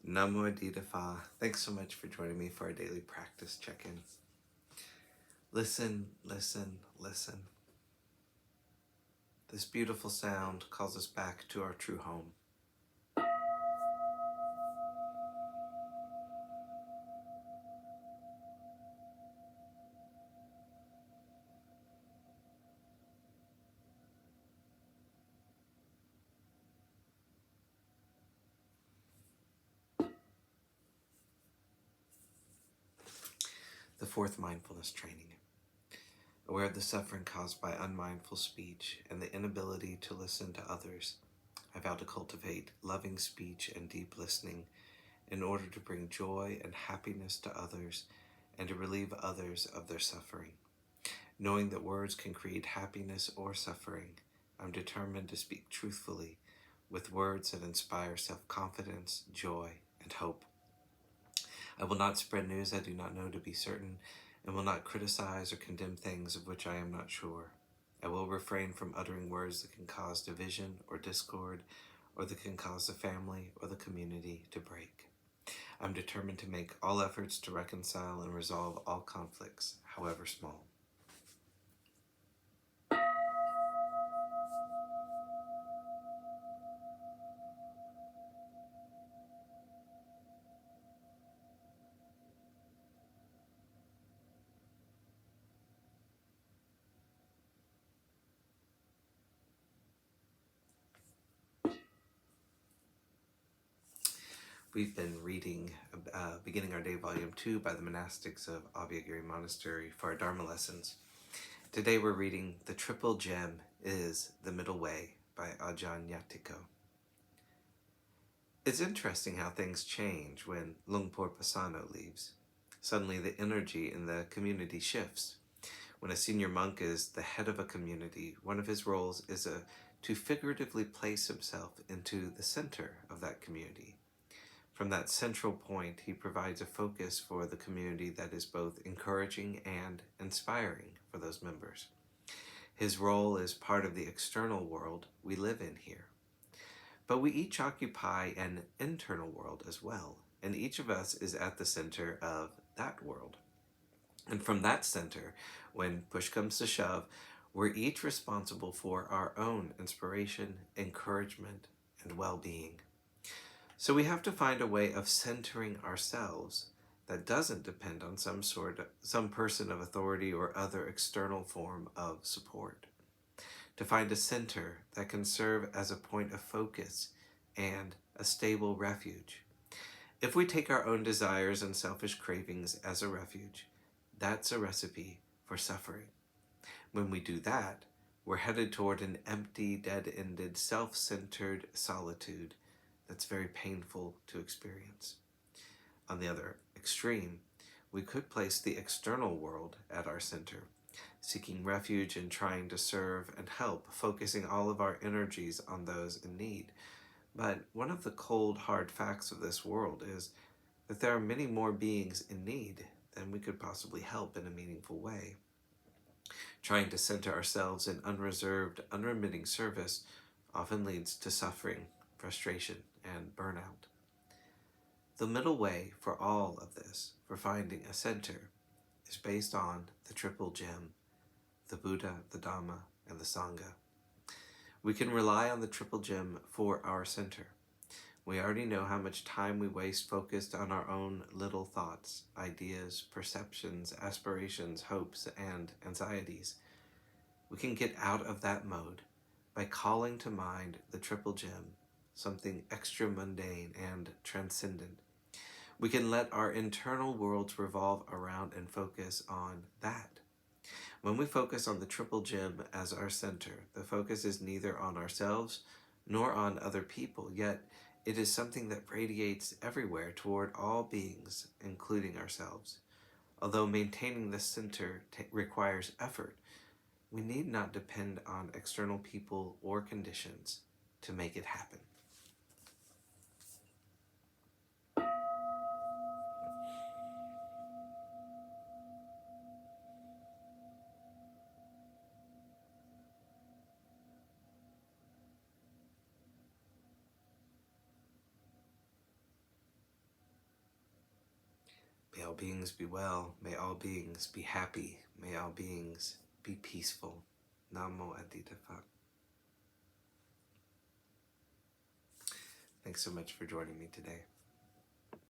Namo Adita Fa. Thanks so much for joining me for our daily practice check-in. Listen, listen, listen. This beautiful sound calls us back to our true home. The fourth mindfulness training. Aware of the suffering caused by unmindful speech and the inability to listen to others, I vow to cultivate loving speech and deep listening in order to bring joy and happiness to others and to relieve others of their suffering. Knowing that words can create happiness or suffering, I'm determined to speak truthfully with words that inspire self-confidence, joy, and hope. I will not spread news I do not know to be certain, and will not criticize or condemn things of which I am not sure. I will refrain from uttering words that can cause division or discord, or that can cause the family or the community to break. I'm determined to make all efforts to reconcile and resolve all conflicts, however small. We've been reading, beginning our day, Volume 2 by the monastics of Abhayagiri Monastery for our Dharma lessons. Today we're reading The Triple Gem is the Middle Way by Ajahn Yatiko. It's interesting how things change when Lungpo Pasano leaves. Suddenly the energy in the community shifts. When a senior monk is the head of a community, one of his roles is to figuratively place himself into the center of that community. From that central point, he provides a focus for the community that is both encouraging and inspiring for those members. His role is part of the external world we live in here. But we each occupy an internal world as well, and each of us is at the center of that world. And from that center, when push comes to shove, we're each responsible for our own inspiration, encouragement, and well-being. So we have to find a way of centering ourselves that doesn't depend on some person of authority or other external form of support. To find a center that can serve as a point of focus and a stable refuge. If we take our own desires and selfish cravings as a refuge, that's a recipe for suffering. When we do that, we're headed toward an empty, dead-ended, self-centered solitude that's very painful to experience. On the other extreme, we could place the external world at our center, seeking refuge and trying to serve and help, focusing all of our energies on those in need. But one of the cold, hard facts of this world is that there are many more beings in need than we could possibly help in a meaningful way. Trying to center ourselves in unreserved, unremitting service often leads to suffering, frustration, and burnout. The middle way for all of this, for finding a center, is based on the triple gem, the Buddha, the Dhamma, and the Sangha. We can rely on the triple gem for our center. We already know how much time we waste focused on our own little thoughts, ideas, perceptions, aspirations, hopes, and anxieties. We can get out of that mode by calling to mind the triple gem, something extra mundane and transcendent. We can let our internal worlds revolve around and focus on that. When we focus on the triple gem as our center, the focus is neither on ourselves nor on other people, yet it is something that radiates everywhere toward all beings, including ourselves. Although maintaining the center requires effort, we need not depend on external people or conditions to make it happen. beings be well. May all beings be happy. May all beings be peaceful. Namo Adita Phat. Thanks so much for joining me today.